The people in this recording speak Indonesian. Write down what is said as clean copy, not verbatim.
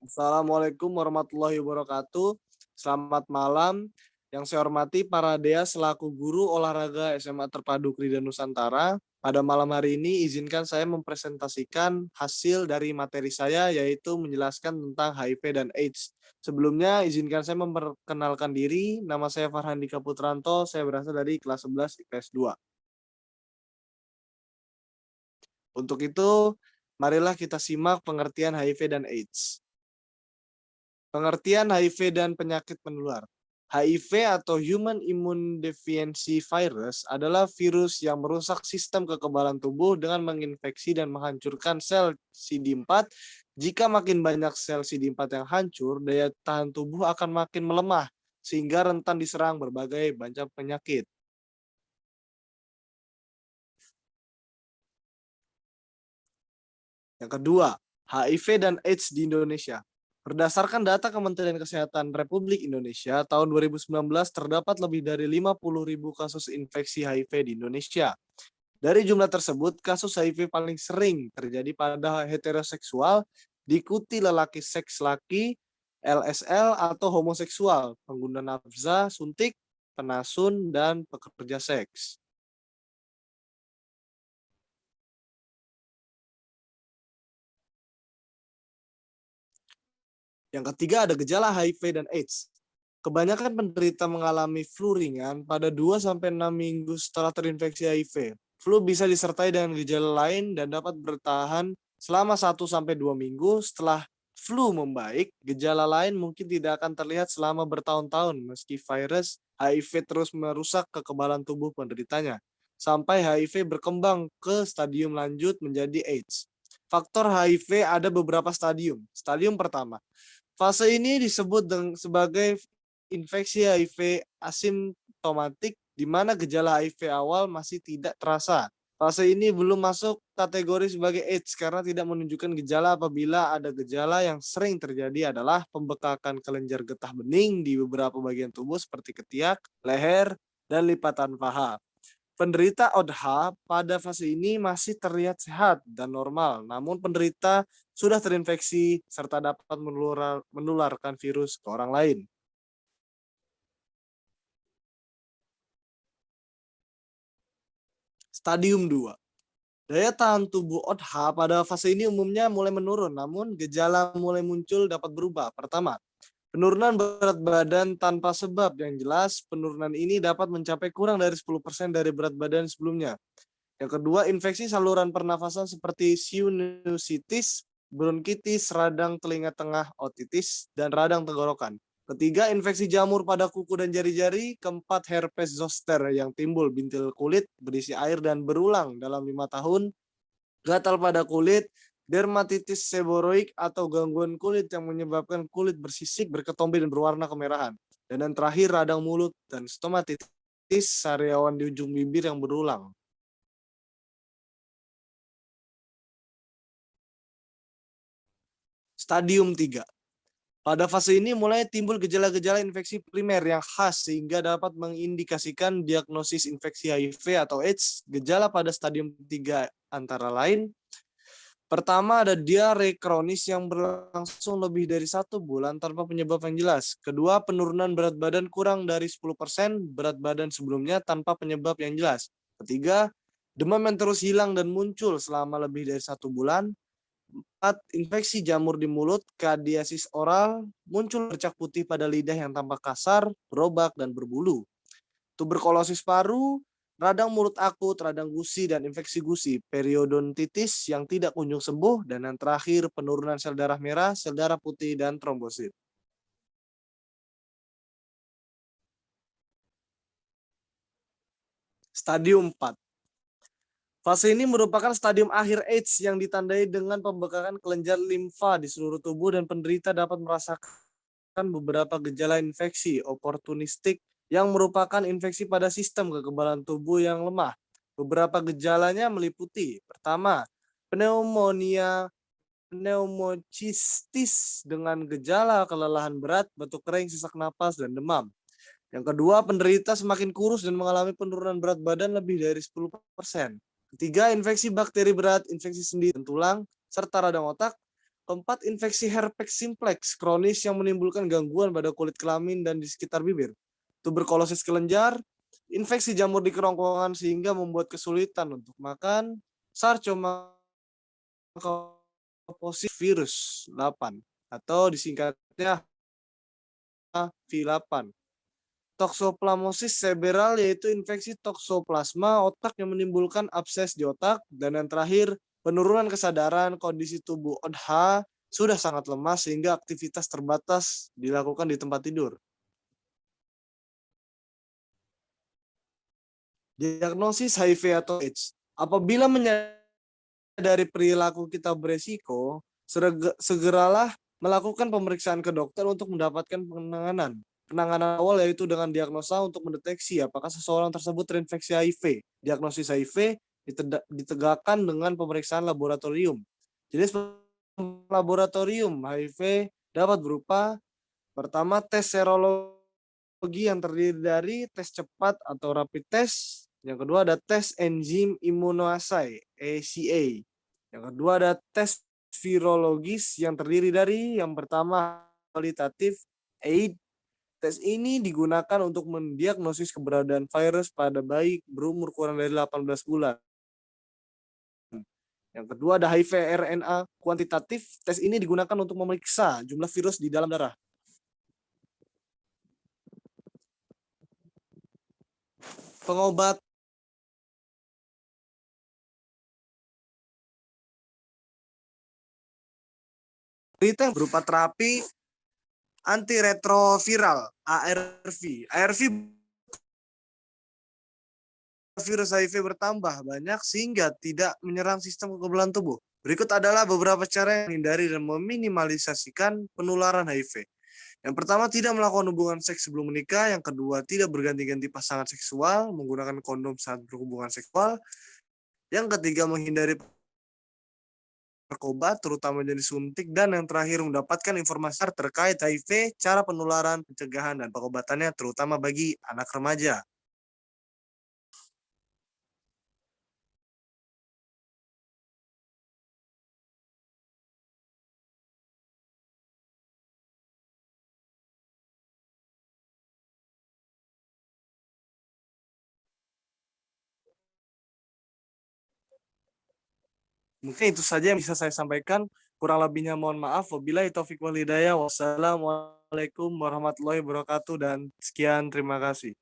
Assalamualaikum warahmatullahi wabarakatuh. Selamat malam. Yang saya hormati para Dea selaku guru olahraga SMA Terpadu Krida Nusantara. Pada malam hari ini izinkan saya mempresentasikan hasil dari materi saya, yaitu menjelaskan tentang HIV dan AIDS. Sebelumnya izinkan saya memperkenalkan diri. Nama saya Farhandika Putranto, saya berasal dari kelas 11 IPS 2. Untuk itu, marilah kita simak pengertian HIV dan AIDS. Pengertian HIV dan penyakit menular. HIV atau Human Immunodeficiency Virus adalah virus yang merusak sistem kekebalan tubuh dengan menginfeksi dan menghancurkan sel CD4. Jika makin banyak sel CD4 yang hancur, daya tahan tubuh akan makin melemah, sehingga rentan diserang berbagai macam penyakit. Yang kedua, HIV dan AIDS di Indonesia. Berdasarkan data Kementerian Kesehatan Republik Indonesia, tahun 2019 terdapat lebih dari 50.000 kasus infeksi HIV di Indonesia. Dari jumlah tersebut, kasus HIV paling sering terjadi pada heteroseksual, diikuti lelaki seks laki, LSL atau homoseksual, pengguna nafza, suntik, penasun, dan pekerja seks. Yang ketiga ada gejala HIV dan AIDS. Kebanyakan penderita mengalami flu ringan pada 2-6 minggu setelah terinfeksi HIV. Flu bisa disertai dengan gejala lain dan dapat bertahan selama 1-2 minggu. Setelah flu membaik, gejala lain mungkin tidak akan terlihat selama bertahun-tahun meski virus HIV terus merusak kekebalan tubuh penderitanya, sampai HIV berkembang ke stadium lanjut menjadi AIDS. Faktor HIV ada beberapa stadium. Stadium pertama, fase ini disebut sebagai infeksi HIV asimptomatik, di mana gejala HIV awal masih tidak terasa. Fase ini belum masuk kategori sebagai AIDS karena tidak menunjukkan gejala. Apabila ada gejala yang sering terjadi adalah pembekakan kelenjar getah bening di beberapa bagian tubuh seperti ketiak, leher, dan lipatan paha. Penderita ODH pada fase ini masih terlihat sehat dan normal, namun penderita sudah terinfeksi serta dapat menularkan virus ke orang lain. Stadium 2. Daya tahan tubuh ODH pada fase ini umumnya mulai menurun, namun gejala mulai muncul dapat berubah. Pertama, penurunan berat badan tanpa sebab yang jelas. Penurunan ini dapat mencapai kurang dari 10% dari berat badan sebelumnya. Yang kedua, infeksi saluran pernafasan seperti sinusitis, bronkitis, radang telinga tengah, otitis, dan radang tenggorokan. Ketiga, infeksi jamur pada kuku dan jari-jari. Keempat, herpes zoster yang timbul bintil kulit berisi air dan berulang dalam 5 tahun. Gatal pada kulit, dermatitis seboroik atau gangguan kulit yang menyebabkan kulit bersisik, berketombe, dan berwarna kemerahan. Dan yang terakhir, radang mulut dan stomatitis sariawan di ujung bibir yang berulang. Stadium 3. Pada fase ini mulai timbul gejala-gejala infeksi primer yang khas sehingga dapat mengindikasikan diagnosis infeksi HIV atau AIDS. Gejala pada stadium 3 antara lain: pertama, ada diare kronis yang berlangsung lebih dari 1 bulan tanpa penyebab yang jelas. Kedua, penurunan berat badan kurang dari 10% berat badan sebelumnya tanpa penyebab yang jelas. Ketiga, demam yang terus hilang dan muncul selama lebih dari 1 bulan. 4. Infeksi jamur di mulut, kadiasis oral, muncul bercak putih pada lidah yang tampak kasar, berobak, dan berbulu. Tuberkulosis paru, radang mulut akut, radang gusi, dan infeksi gusi, periodontitis yang tidak kunjung sembuh, dan yang terakhir penurunan sel darah merah, sel darah putih, dan trombosit. Stadium 4. Fase ini merupakan stadium akhir AIDS yang ditandai dengan pembekakan kelenjar limfa di seluruh tubuh dan penderita dapat merasakan beberapa gejala infeksi oportunistik yang merupakan infeksi pada sistem kekebalan tubuh yang lemah. Beberapa gejalanya meliputi: pertama, pneumonia pneumocistis dengan gejala kelelahan berat, batuk kering, sesak napas, dan demam. Yang kedua, penderita semakin kurus dan mengalami penurunan berat badan lebih dari 10%. Ketiga, infeksi bakteri berat, infeksi sendi dan tulang, serta radang otak. Keempat, infeksi herpes simplex kronis yang menimbulkan gangguan pada kulit kelamin dan di sekitar bibir. Tuberkulosis kelenjar, infeksi jamur di kerongkongan sehingga membuat kesulitan untuk makan. Sarcomatosis virus 8 atau disingkatnya V8. Toxoplasmosis cerebral yaitu infeksi toksoplasma otak yang menimbulkan abses di otak. Dan yang terakhir, penurunan kesadaran, kondisi tubuh ODH sudah sangat lemah sehingga aktivitas terbatas dilakukan di tempat tidur. Diagnosis HIV atau AIDS. Apabila menyadari perilaku kita beresiko, segeralah melakukan pemeriksaan ke dokter untuk mendapatkan penanganan. Penanganan awal yaitu dengan diagnosa untuk mendeteksi apakah seseorang tersebut terinfeksi HIV. Diagnosis HIV ditegakkan dengan pemeriksaan laboratorium. Jenis laboratorium HIV dapat berupa pertama tes serologi yang terdiri dari tes cepat atau rapid test. Yang kedua ada tes enzim imunoassay (ACA). Yang kedua ada tes virologis yang terdiri dari yang pertama kualitatif AIDS. Tes ini digunakan untuk mendiagnosis keberadaan virus pada bayi berumur kurang dari 18 bulan. Yang kedua ada HIV RNA kuantitatif. Tes ini digunakan untuk memeriksa jumlah virus di dalam darah. Pengobat berita yang berupa terapi antiretroviral ARV. ARV virus HIV bertambah banyak sehingga tidak menyerang sistem kekebalan tubuh. Berikut adalah beberapa cara yang menghindari dan meminimalisasikan penularan HIV. Yang pertama, tidak melakukan hubungan seks sebelum menikah. Yang kedua, tidak berganti-ganti pasangan seksual, menggunakan kondom saat berhubungan seksual. Yang ketiga, menghindari narkoba, terutama jenis suntik. Dan yang terakhir, mendapatkan informasi terkait HIV, cara penularan, pencegahan, dan pengobatannya, terutama bagi anak remaja. Mungkin itu saja yang bisa saya sampaikan. Kurang lebihnya mohon maaf. Wabillahi taufiq wal hidayah. Wassalamualaikum warahmatullahi wabarakatuh dan sekian terima kasih.